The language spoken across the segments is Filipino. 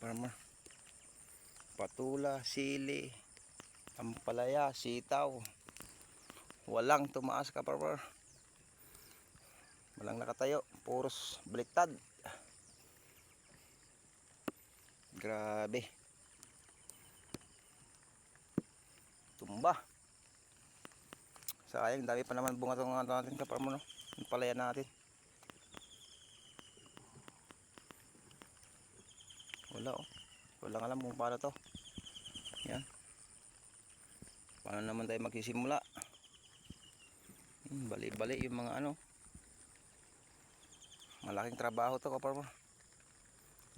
kaparmer. Patula, sili, ampalaya, sitaw. Walang tumaas kaparmer. Walang nakatayo, puros baliktad. Grabe. Tumba. Sayang, dami pa naman bunga itong natin kaparmer, no? Ampalaya natin. Wala oh. Wala nga alam kung paano to. Yan. Paano naman tayo magsisimula? Bali-bali yung mga ano. Malaking trabaho to kaparmer.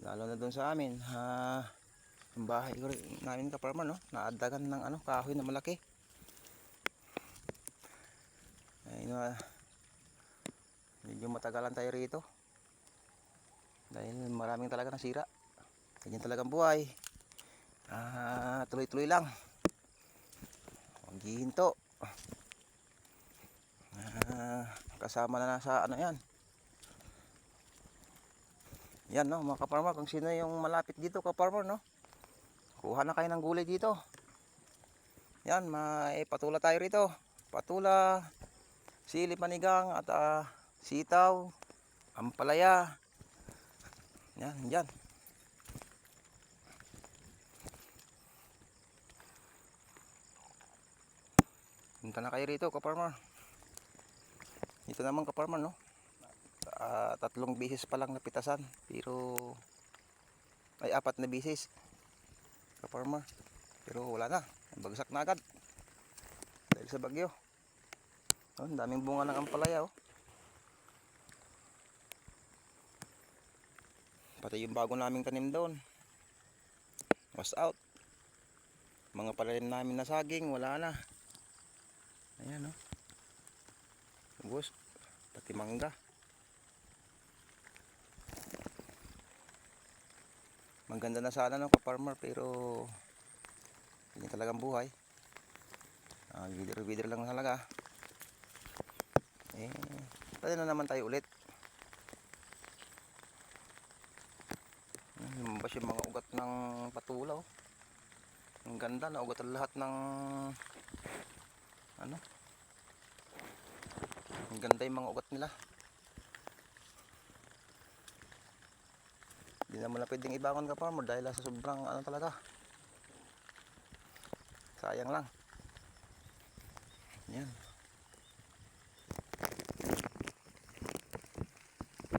Lalo na doon sa amin. Yung bahay namin kaparmer, no? Naadagan ng ano, kahoy na malaki. Ayun, medyo matagalan tayo rito. Dahil maraming talaga nasira. Ganyan talagang buhay. Tuloy-tuloy lang. Huwag hihinto. Kasama na sa ano yan. Yan no mga kaparmer, kung sino yung malapit dito kaparmer, no? Kuha na kayo ng gulay dito. Yan, may patula tayo rito. Patula, sili panigang at sitaw, ampalaya. Yan, yan. Punta na kayo rito kaparmer. Ito naman kaparmer, no? 3 bisis pa lang napitasan, pero ay 4 na bisis kaparmer, pero wala na, bagsak na agad dahil sa bagyo. Oh, daming bunga ng ampalaya oh. Pati yung bago naming tanim doon was out. Mga palalim namin na saging wala na. Ayan oh, ubos. Pati mangga. Maganda na sana no kaparmer, pero hindi talagang buhay. Bidir lang talaga. Pwede na naman tayo ulit. Lumabas yung mga ugat ng patula oh. Ang ganda, naugat ang lahat ng ano. Ang ganda yung mga ugat nila. Hindi naman na pwedeng ibangon kaparmer dahil sa sobrang ano talaga. Sayang lang.